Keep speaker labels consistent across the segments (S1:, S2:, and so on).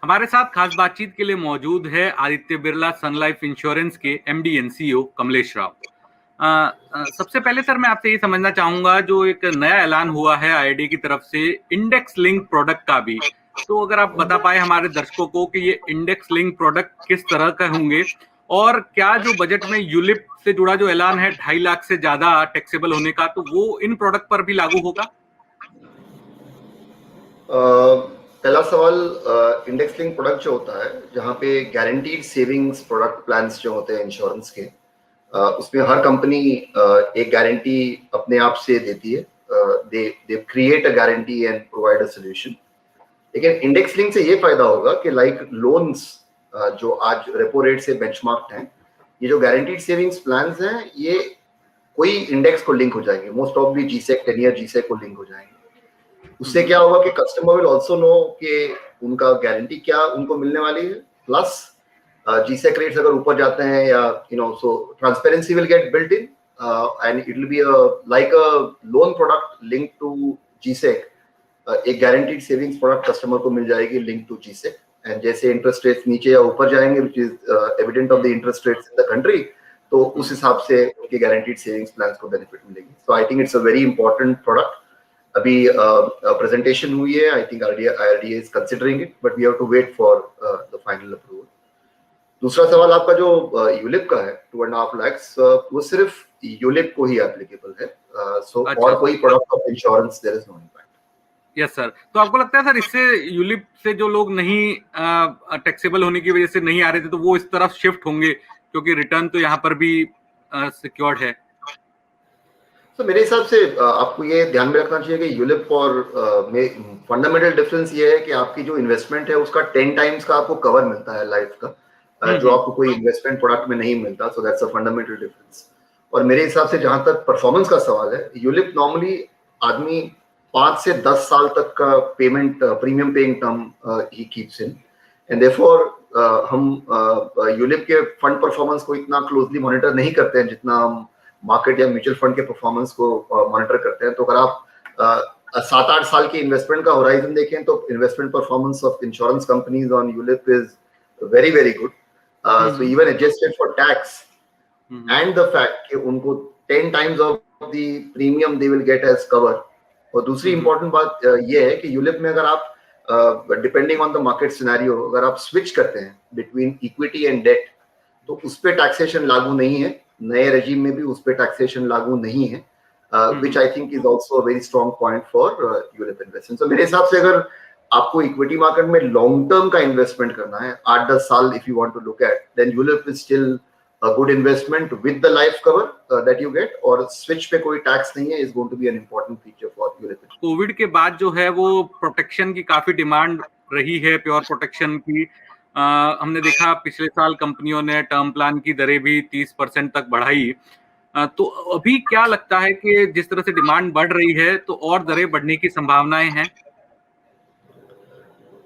S1: हमारे साथ खास बातचीत के लिए मौजूद है Aditya Birla Sun life insurance के MD and CEO Kamlesh Rao. सबसे पहले सर मैं आपसे ये समझना चाहूंगा, जो एक नया ऐलान हुआ है आईआईडी की तरफ से इंडेक्स लिंक प्रोडक्ट का भी, तो अगर आप बता पाए हमारे दर्शकों को कि ये इंडेक्स लिंक प्रोडक्ट किस तरह का होंगे, और क्या जो बजट में यूलिप से जुड़ा जो ऐलान है 2.5 लाख से ज्यादा टैक्सेबल होने का, तो वो इन प्रोडक्ट पर भी लागू होगा?
S2: पहला सवाल, इंडेक्स लिंक प्रोडक्ट जो होता है, जहाँ पे गारंटीड सेविंग्स प्रोडक्ट प्लान्स जो होते हैं इंश्योरेंस के, उसमें हर कंपनी एक गारंटी अपने आप से देती है। They create a guarantee and provide a solution. लेकिन इंडेक्स लिंक से ये फायदा होगा कि लाइक लोन्स जो आज रेपो रेट से बेंचमार्क्ड हैं, ये जो गारंटीड सेविंग्स प्लान्स हैं, ये कोई इंडेक्स को लिंक हो जाएंगे। मोस्ट ऑफ भी जीसेक 10 ईयर जीसेक को लिंक हो जाएंगे। उससे क्या होगा कि कस्टमर विल आल्सो नो कि उनका गारंटी क्या उनको मिलने वाली है, प्लस जीसेक रेट्स अगर ऊपर जाते हैं या so transparency will get built in and it will be like a loan product link to G-Sec. एक गारंटीड सेविंग्स प्रोडक्ट कस्टमर को मिल जाएगी लिंक टू जीसेक, एंड जैसे इंटरेस्ट रेट्स नीचे या ऊपर जाएंगे, which is evident of the interest rates in the country, तो उस हिसाब से उनके गारंटीड सेविंग्स प्लान्स को बेनिफिट मिलेगी। So I think it's a very important product. अभी प्रेजेंटेशन हुई है, I think IRDA is considering it, but we have to wait for the final approval. दूसरा सवाल आपका जो यूलिप का है 2.5 लाख, वो सिर्फ यूलिप को ही एप्लीकेबल है। सो और कोई product of insurance there is no impact.
S1: Yes sir. तो आपको लगता है सर इससे यूलिप से जो लोग नहीं टैक्सेबल होने की वजह से नहीं आ रहे थे, तो वो इस तरफ शिफ्ट होंगे, क्योंकि रिटर्न तो यहाँ पर भी सिक्योर्ड है?
S2: तो मेरे हिसाब से आपको ये ध्यान में रखना चाहिए कि यूलिप और में फंडामेंटल डिफरेंस ये है कि आपकी जो इन्वेस्टमेंट है उसका 10 टाइम्स का आपको कवर मिलता है लाइफ का, जो आपको कोई इन्वेस्टमेंट प्रोडक्ट में नहीं मिलता। So that's a fundamental difference. और मेरे हिसाब से जहां तक परफॉर्मेंस का सवाल है, यूलिप नॉर्मली आदमी 5 से 10 साल तक का payment premium paying term he keeps in, and therefore हम यूलिप के फंड परफॉर्मेंस को इतना क्लोजली मॉनिटर नहीं करते हैं जितना हम मार्केट या म्यूचुअल फंड के परफॉर्मेंस को मॉनिटर करते हैं। तो अगर आप 7-8 साल की इन्वेस्टमेंट का होराइजन देखें, तो investment performance of insurance companies on ULIP is very very good. So even adjusted for tax and the fact कि उनको 10 times of the premium they will get as cover. और दूसरी इंपॉर्टेंट बात ये है कि यूलिप में अगर आप depending on the market scenario, अगर आप स्विच करते हैं बिटवीन इक्विटी एंड डेट, तो उस पर टैक्सेशन लागू नहीं है। नए रेजिम में भी उस पर टैक्सेशन लागू नहीं है, which I think is also a very strong point for ULIP investment. तो मेरे हिसाब से अगर आपको इक्विटी मार्केट में लॉन्ग टर्म का इन्वेस्टमेंट करना है, 8-10 साल, if you want to look at, then ULIP is still a good investment with the life cover that you get, और स्विच पे कोई टैक्स नहीं है, is going to be an important feature for ULIP.
S1: Covid के बाद जो है वो प्रोटेक्शन की काफी डिमांड रही है, प्योर प्रोटेक्शन की। हमने देखा पिछले साल कंपनियों ने टर्म प्लान की दरें भी 30% तक बढ़ाई। तो अभी क्या लगता है कि जिस तरह से डिमांड बढ़ रही है, तो और दरें बढ़ने की संभावनाएं हैं?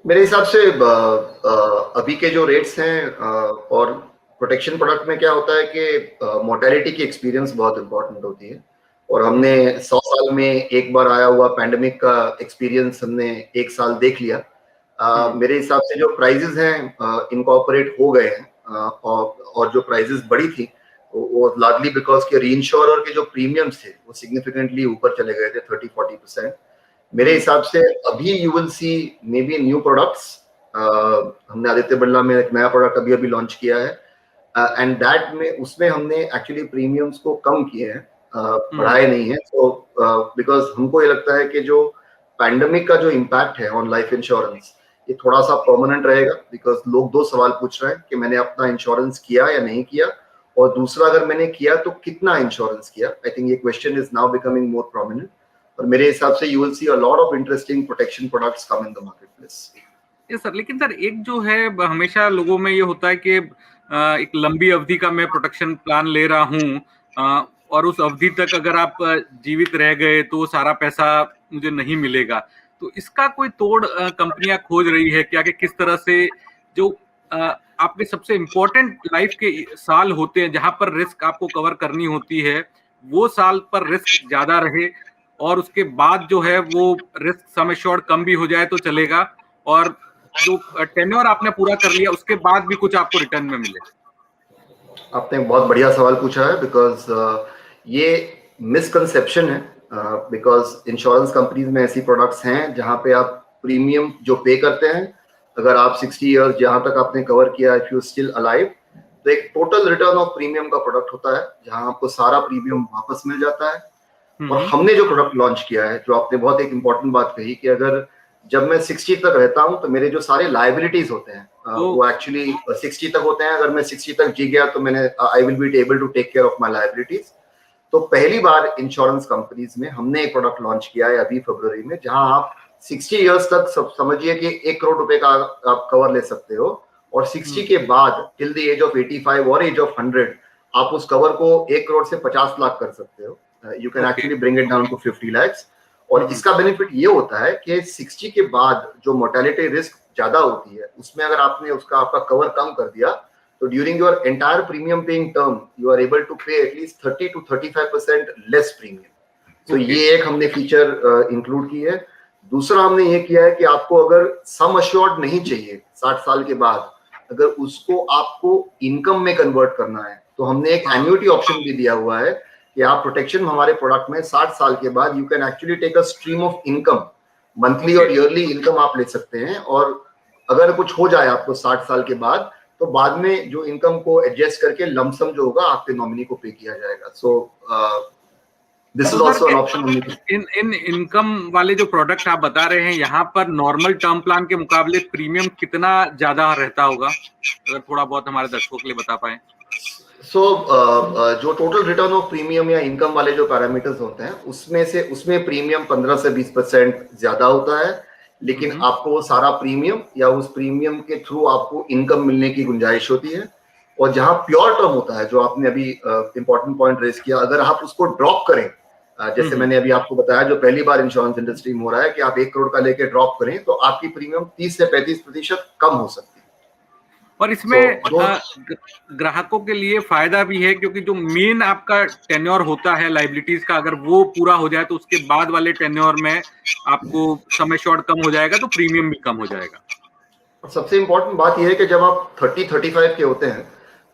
S2: मेरे हिसाब से अभी के जो रेट्स हैं, और प्रोटेक्शन प्रोडक्ट में क्या होता है कि मोर्टेलिटी की एक्सपीरियंस बहुत इंपॉर्टेंट होती है, और हमने 100 साल में एक बार आया हुआ पैंडेमिक का एक्सपीरियंस हमने 1 साल देख लिया। मेरे हिसाब से जो प्राइजेस हैं इनकॉर्पोरेट हो गए हैं, और जो प्राइजेस बढ़ी थी वो लार्जली बिकॉज के रीइंश्योरर के जो प्रीमियम्स थे वो सिग्निफिकेंटली ऊपर चले गए थे, 30-40%। मेरे हिसाब से अभी you will see may be new products. हमने आदित्य बिरला में एक नया प्रोडक्ट अभी लॉन्च किया है, एंड दैट में उसमें हमने एक्चुअली प्रीमियम्स को कम किए हैं, बढ़ाए नहीं है। तो बिकॉज हमको ये लगता है कि जो पैंडेमिक का जो इम्पैक्ट है ऑन लाइफ इंश्योरेंस, ये थोड़ा सा परमानेंट रहेगा, बिकॉज लोग 2 सवाल पूछ रहे हैं कि मैंने अपना इंश्योरेंस किया या नहीं किया, और दूसरा अगर मैंने किया तो कितना इंश्योरेंस किया। आई थिंक ये question is now becoming more prominent, और मेरे हिसाब से you will see a lot of interesting protection products come in the marketplace.
S1: Yes sir. लेकिन सर एक जो है हमेशा लोगों में ये होता है कि एक लंबी अवधि का मैं प्रोटेक्शन प्लान ले रहा हूँ, और उस अवधि तक अगर आप जीवित रह गए तो सारा पैसा मुझे नहीं मिलेगा। तो इसका कोई तोड़ कंपनियां खोज रही है क्या, कि किस तरह से जो आपके सबसे इम्पोर्टेंट लाइफ के साल होते हैं जहां पर रिस्क आपको कवर करनी होती है, वो साल पर रिस्क ज्यादा रहे, और उसके बाद जो है वो रिस्क सम एश्योर्ड कम भी हो जाए तो चलेगा, और जो टेन्योर आपने पूरा कर लिया उसके बाद भी कुछ आपको रिटर्न में मिले?
S2: आपने बहुत बढ़िया सवाल पूछा है, बिकॉज ये मिसकंसेप्शन है। बिकॉज इंश्योरेंस कंपनीज में ऐसी प्रोडक्ट्स हैं जहां पे आप प्रीमियम जो पे करते हैं, अगर आप 60 इयर्स जहां तक आपने कवर किया, इफ यू स्टिल अलाइव, तो एक टोटल रिटर्न ऑफ प्रीमियम का प्रोडक्ट होता है जहां आपको सारा प्रीमियम वापस मिल जाता है। और हमने जो प्रोडक्ट लॉन्च किया है, जो आपने बहुत एक इंपॉर्टेंट बात कही कि अगर जब मैं 60 तक रहता हूं तो मेरे जो सारे लायबिलिटीज होते हैं वो एक्चुअली 60 तक होते हैं। अगर मैं 60 तक जी गया तो मैंने I will be able to take care of my liabilities. तो पहली बार इंश्योरेंस कंपनीज में हमने एक प्रोडक्ट लॉन्च किया है अभी फरवरी में, जहां आप 60 इयर्स तक सब समझिए कि 1 करोड़ रुपए का आप कवर ले सकते हो, और 60 के बाद टिल द एज ऑफ 85 और एज ऑफ 100 आप उस कवर को 1 करोड़ से 50 लाख कर सकते हो। You can actually bring it down to 50 lakhs। और इसका बेनिफिट ये होता है कि 60 के बाद जो मोर्टेलिटी रिस्क ज्यादा होती है उसमें अगर आपने उसका आपका कवर कम कर दिया, तो during your entire premium paying term you are able to pay at least 30 to 35% less premium. तो ये एक हमने फीचर इंक्लूड की है। दूसरा हमने ये किया है कि आपको अगर सम अश्योर्ड नहीं चाहिए 60 साल के बाद, अगर उसको आपको इनकम में कन्वर्ट करना है, तो हमने एक एन्युटी ऑप्शन भी दिया हुआ है कि आप प्रोटेक्शन हमारे प्रोडक्ट में 60 साल के बाद you can actually take a stream of income, monthly और ईयरली इनकम आप ले सकते हैं। और अगर कुछ हो जाए आपको 60 साल के बाद, तो बाद में जो इनकम को एडजस्ट करके लमसम जो होगा आपके नॉमिनी को पे किया जाएगा। So this is also an option.
S1: In income वाले जो प्रोडक्ट आप बता रहे हैं, यहाँ पर नॉर्मल टर्म प्लान के मुकाबले प्रीमियम कितना ज्यादा रहता होगा, अगर थोड़ा बहुत हमारे दर्शकों के लिए बता पाए?
S2: जो टोटल रिटर्न ऑफ प्रीमियम या इनकम वाले जो पैरामीटर्स होते हैं उसमें प्रीमियम 15 से 20% ज्यादा होता है, लेकिन आपको वो सारा प्रीमियम या उस प्रीमियम के थ्रू आपको इनकम मिलने की गुंजाइश होती है। और जहां प्योर टर्म होता है, जो आपने अभी इंपॉर्टेंट पॉइंट रेज किया, अगर आप उसको ड्रॉप करें, जैसे मैंने अभी आपको बताया जो पहली बार इंश्योरेंस इंडस्ट्री में हो रहा है कि आप 1 करोड़ का लेके ड्रॉप करें, तो आपकी प्रीमियम 30 से 35% कम हो सकती है।
S1: और इसमें ग्राहकों के लिए फायदा भी है, क्योंकि जो मेन आपका टेन्योर होता है लाइबिलिटीज का, अगर वो पूरा हो जाए तो उसके बाद वाले टेन्योर में आपको सम एश्योर्ड कम हो जाएगा, तो प्रीमियम भी कम हो जाएगा।
S2: और सबसे इंपॉर्टेंट बात यह है कि जब आप 30-35 के होते हैं,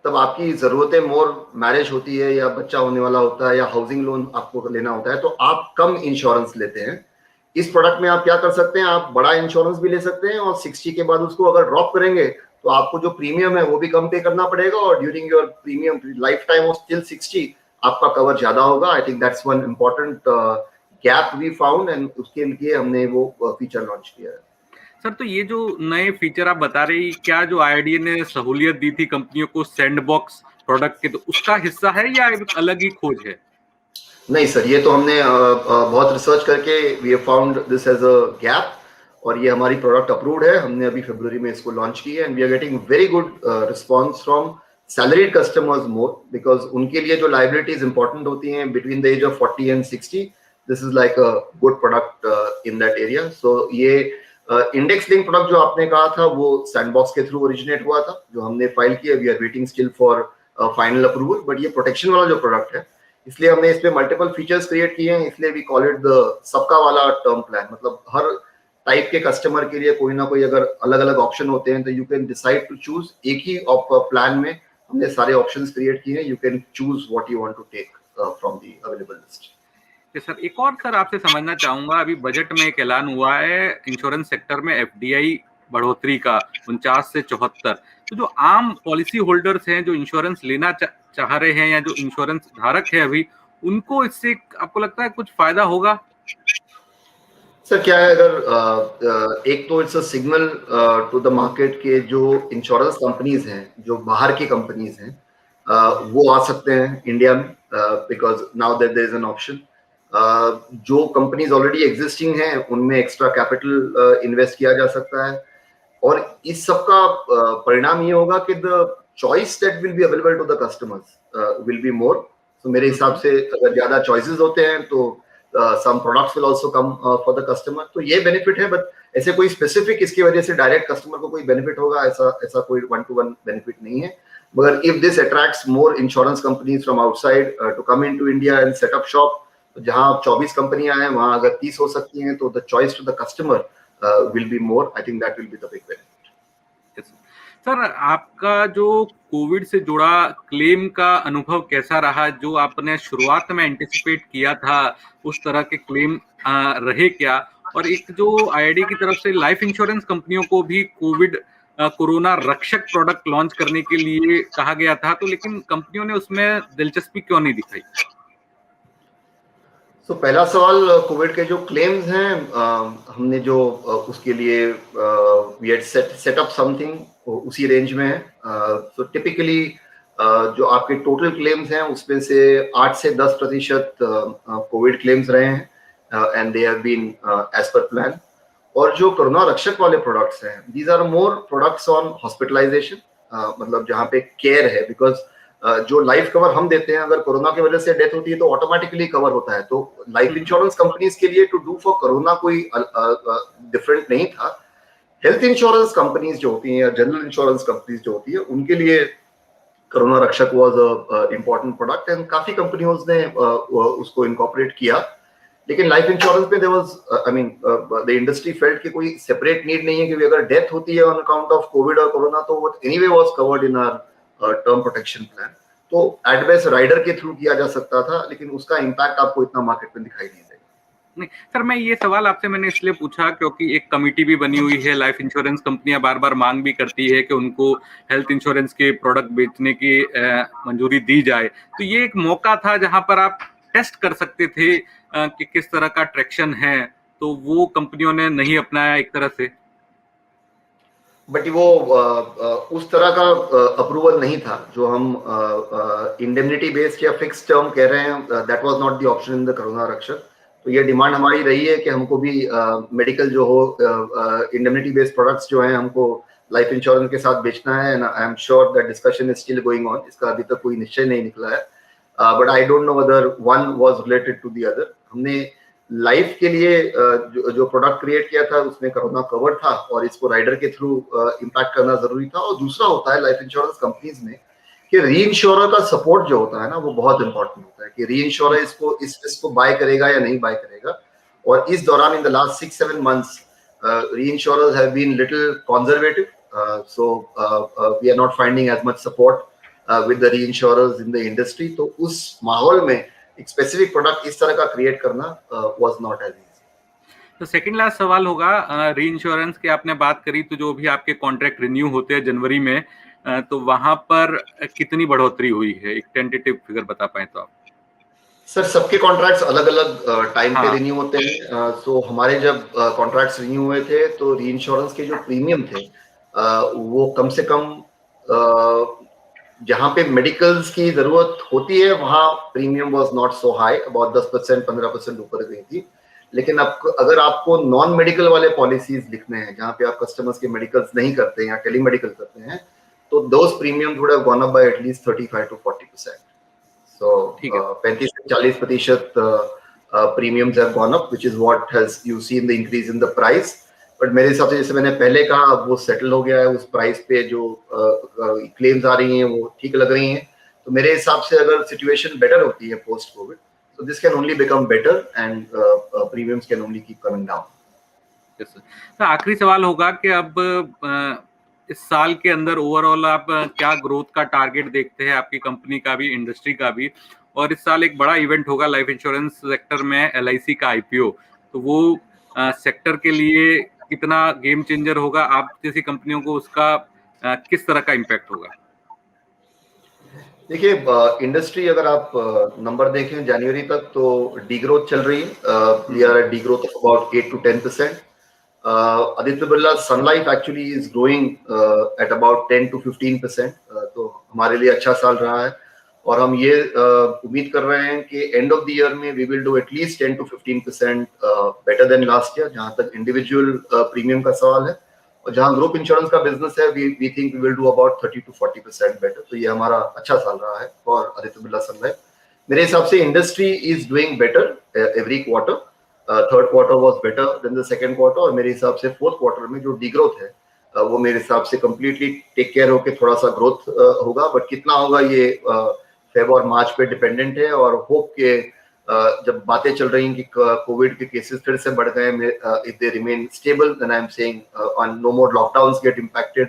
S2: तब आपकी जरूरतें मोर मैरिज होती है या बच्चा होने वाला होता है या हाउसिंग लोन आपको लेना होता है, तो आप कम इंश्योरेंस लेते हैं। इस प्रोडक्ट में आप क्या कर सकते हैं, आप बड़ा इंश्योरेंस भी ले सकते हैं, और 60 के बाद उसको अगर ड्रॉप करेंगे तो आपको जो प्रीमियम है वो भी कम पे करना पड़ेगा, और during your premium life time of till 60 आपका कवर ज्यादा होगा। I think that's one important gap we found, and उसके लिए हमने वो फीचर लॉन्च किया है।
S1: सर, तो ये जो नए फीचर आप बता रहे हैं, क्या जो आईआरडीए ने सहूलियत दी थी कंपनियों को सैंडबॉक्स प्रोडक्ट के, तो उसका हिस्सा है या एक अलग ही खोज है?
S2: नहीं सर, ये तो हमने बहुत रिसर्च करके we have found this as a gap, और ये हमारी प्रोडक्ट अप्रूव्ड है। हमने अभी फरवरी में इसको लॉन्च की है, and we are getting very good response from salaried customers more, because उनके लिए जो लायबिलिटीज इंपॉर्टेंट होती हैं between the age of 40 and 60, this is like a good product in that area. So ये इंडेक्स लिंक प्रोडक्ट जो आपने कहा था, वो सैंडबॉक्स के थ्रू ओरिजिनेट हुआ था, जो हमने फाइल किया। We are waiting still for final approval, but ये प्रोटेक्शन वाला जो प्रोडक्ट है, इसलिए हमने इस पे मल्टीपल फीचर्स क्रिएट किए हैं, इसलिए वी कॉल इट द सबका वाला टर्म प्लान। मतलब हर टाइप के कस्टमर के लिए कोई ना कोई अगर अलग अलग ऑप्शन होते हैं, तो you can decide to choose. एक ही प्लान में हमने सारे ऑप्शंस क्रिएट किए हैं, you can choose what you want to take from the available list.
S1: Sir, एक और सर आपसे समझना चाहूंगा, अभी बजट में एक ऐलान हुआ है इंश्योरेंस सेक्टर में एफडीआई बढ़ोतरी का 49 से 74। तो जो आम पॉलिसी होल्डर्स हैं, जो इंश्योरेंस लेना चाह रहे हैं या जो इंश्योरेंस धारक है अभी, उनको इससे आपको लगता है कुछ फायदा होगा?
S2: सर क्या है, अगर एक तो it's a signal to the market के जो इंश्योरेंस कंपनीज हैं, जो बाहर की कंपनीज हैं, वो आ सकते हैं इंडिया में, because now that there is an option. जो कंपनीज ऑलरेडी एग्जिस्टिंग हैं उनमें एक्स्ट्रा कैपिटल इन्वेस्ट किया जा सकता है, और इस सब का परिणाम ये होगा कि the choice that will be available to the customers will be more. तो मेरे हिसाब से अगर ज्यादा चॉइसेस होते हैं तो some products will also come for the customer, तो ये बेनिफिट है। बट ऐसे कोई स्पेसिफिक इसकी वजह से डायरेक्ट कस्टमर को कोई बेनिफिट होगा, ऐसा कोई 1-to-1 बेनिफिट नहीं है। मगर if this attracts more insurance companies from outside to come into India and set up shop, तो जहां 24 कंपनियां हैं वहां अगर 30 हो सकती हैं, तो the choice to the customer will be more. I think that will be the big benefit.
S1: Yes sir, आपका जो कोविड से जुड़ा क्लेम का अनुभव कैसा रहा? जो आपने शुरुआत में एंटिसिपेट किया था, उस तरह के क्लेम रहे क्या? और एक जो आईआईडी की तरफ से लाइफ इंश्योरेंस कंपनियों को भी कोविड कोरोना रक्षक प्रोडक्ट लॉन्च करने के लिए कहा गया था, तो लेकिन कंपनियों ने उसमें दिलचस्पी क्यों नहीं दिखाई?
S2: तो पहला सवाल, कोविड के जो क्लेम्स हैं, हमने जो उसके लिए we had set up something उसी रेंज में है। तो टिपिकली जो आपके टोटल क्लेम्स हैं उसमें से 8 से 10% कोविड क्लेम्स रहे हैं, and they have been as per plan. और जो कोरोना रक्षक वाले प्रोडक्ट्स हैं, these are more products on hospitalization, मतलब जहाँ पे केयर है, बिकॉज जो लाइफ कवर हम देते हैं, अगर कोरोना की वजह से डेथ होती है तो ऑटोमेटिकली कवर होता है। तो लाइफ इंश्योरेंस कंपनीज के लिए टू डू फॉर कोरोना कोई डिफरेंट नहीं था। हेल्थ इंश्योरेंस कंपनीज जो होती हैं या जनरल इंश्योरेंस कंपनीज जो होती है, उनके लिए Corona Rakshak was a important product, and काफी कंपनियों ने उसको इनकॉर्पोरेट किया। लेकिन लाइफ इंश्योरेंस में there was, I mean, the industry felt कि कोई सेपरेट नीड नहीं है कि अगर डेथ होती है ऑन अकाउंट ऑफ कोविड और कोरोना तो वो anyway was covered in our term protection plan. तो एडवाइस राइडर के थ्रू किया जा सकता था, लेकिन उसका इम्पैक्ट आपको इतना मार्केट में दिखाई नहीं देगा।
S1: नहीं सर, मैं ये सवाल आपसे मैंने इसलिए पूछा क्योंकि एक कमिटी भी बनी हुई है, लाइफ इंश्योरेंस कंपनियां बार बार मांग भी करती है कि उनको हेल्थ इंश्योरेंस के प्रोडक्ट बेचने की मंजूरी दी जाए। तो ये एक मौका था जहां पर आप टेस्ट कर सकते थे कि किस तरह का ट्रैक्शन है, तो वो कंपनियों ने नहीं अपनाया एक तरह से।
S2: बट वो उस तरह का अप्रूवल नहीं था जो हम इंडेमनिटी बेस्ड या फिक्स टर्म कह रहे हैं। That was not the option in the corona रक्षक। तो ये डिमांड हमारी रही है कि हमको भी मेडिकल जो हो, इंडेमनिटी बेस्ड प्रोडक्ट्स जो हैं हमको लाइफ इंश्योरेंस के साथ बेचना है। And I am sure that discussion is still going on, इसका अभी तक कोई निश्चय नहीं निकला है। But I don't know whether one was related to the other. हमने लाइफ के लिए जो प्रोडक्ट क्रिएट किया था उसमें कोरोना कवर था, और इसको राइडर के थ्रू इम्पैक्ट करना जरूरी था। और दूसरा होता है लाइफ इंश्योरेंस कंपनीज में कि री इंश्योरर का सपोर्ट जो होता है ना, वो बहुत इंपॉर्टेंट होता है कि री इंश्योरर इसको इसको बाय करेगा या नहीं बाय करेगा। और इस दौरान in the last 6-7 months reinsurers have been little conservative, so we are not finding as much support with the reinsurers in the industry. तो उस माहौल में एक स्पेसिफिक प्रोडक्ट इस तरह का क्रिएट करना वाज नॉट एज इजी।
S1: तो सेकंड लास्ट सवाल होगा, री इंश्योरेंस की आपने बात करी, तो जो भी आपके कॉन्ट्रैक्ट रिन्यू होते हैं जनवरी में, तो वहां पर कितनी बढ़ोतरी हुई है? एक टेंटेटिव फिगर बता पाए तो आप।
S2: सर, सबके कॉन्ट्रैक्ट्स अलग अलग टाइम पे
S1: हाँ।
S2: रिन्यू होते हैं। सो हमारे जब कॉन्ट्रैक्ट्स रिन्यू हुए थे तो री इंश्योरेंस के जो प्रीमियम थे वो कम से कम जहां पे मेडिकल्स की जरूरत होती है वहां premium was not so high, about 10% 15% ऊपर गई थी। लेकिन अब अगर आपको नॉन मेडिकल वाले पॉलिसीज लिखने हैं जहां पे आप कस्टमर्स के मेडिकल्स नहीं करते या टेलीमेडिकल करते हैं, तो those premium would have gone up by at least 35 to 40%। So 35 से 40% premiums have gone up, which is what has you seen the increase in the price. But मेरे हिसाब से, जैसे मैंने पहले कहा, वो सेटल हो गया है। उस प्राइस पे जो क्लेम्स आ रही हैं वो ठीक लग रही हैं। तो मेरे हिसाब से अगर सिचुएशन बेटर होती है post Covid, so this can only become better and premiums can only keep coming down.
S1: तो आखिरी सवाल होगा कि अब इस साल के अंदर ओवरऑल आप क्या ग्रोथ का टारगेट देखते हैं, आपकी कंपनी का भी, इंडस्ट्री का भी? और इस साल एक बड़ा इवेंट होगा लाइफ इंश्योरेंस सेक्टर में, एलआईसी का आईपीओ, तो वो सेक्टर के लिए कितना गेम चेंजर होगा? आप जैसी कंपनियों को उसका किस तरह का इम्पैक्ट होगा?
S2: देखिए, इंडस्ट्री अगर आप नंबर देखें जनवरी तक तो डीग्रोथ चल रही है। We are at degrowth of about 8 to 10%. Aditya Birla Sun Life actually is growing at about 10 to 15%. तो हमारे लिए अच्छा साल रहा है, और हम ये उम्मीद कर रहे हैं कि एंड ऑफ द ईयर में we will do at least 10 to 15% better than last year, जहां तक इंडिविजुअल प्रीमियम का सवाल है। और जहां ग्रुप इंश्योरेंस का बिजनेस है, we think we will do about 30 to 40% better. तो ये हमारा अच्छा साल रहा है for Aditya Birla Sun Life. मेरे हिसाब से industry is doing better every quarter. Third quarter was better then the second quarter, और मेरे हिसाब से फोर्थ क्वार्टर में जो डीग्रोथ है वो मेरे हिसाब से कंप्लीटली टेक केयर होके थोड़ा सा ग्रोथ होगा। बट कितना होगा ये फेब और मार्च पे डिपेंडेंट है। और होप के जब बातें चल रही हैं कि कोविड के केसेस फिर से बढ़ गए, if they remain stable, then I am saying on no more lockdowns get impacted,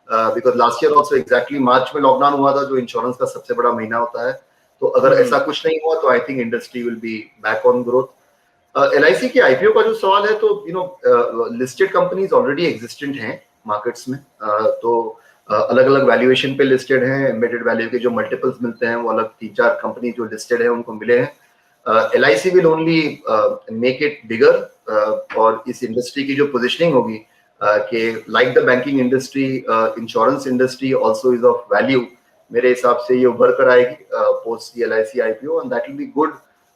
S2: because last year also exactly March में लॉकडाउन हुआ था, जो इंश्योरेंस का सबसे बड़ा महीना होता है। तो अगर ऐसा कुछ नहीं हुआ तो I think industry will be back on growth. LIC के IPO का जो सवाल है, तो लिस्टेड कंपनीज ऑलरेडी एग्जिस्टेंट हैं मार्केट्स में, तो अलग अलग वैल्यूएशन पे लिस्टेड हैं। एम्बेडेड वैल्यू के जो मल्टीपल्स मिलते हैं वो अलग 3-4 कंपनी जो लिस्टेड है उनको मिले हैं। LIC will only make it bigger, और इस इंडस्ट्री की जो पोजिशनिंग होगी कि like the banking industry, insurance industry also is of value, मेरे हिसाब से ये उभर कर आएगी post the LIC IPO, and that will be good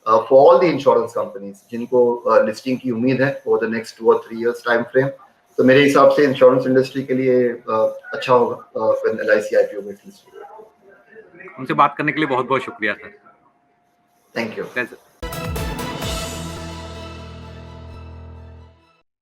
S2: for all the insurance companies जिनको लिस्टिंग की उम्मीद है for the next 2 or 3 years time frame. तो मेरे हिसाब से इंश्योरेंस इंडस्ट्री के लिए अच्छा होगा when LIC IPO में लिस्टेड।
S1: उनसे बात करने के लिए बहुत बहुत शुक्रिया सर।
S2: Thank you.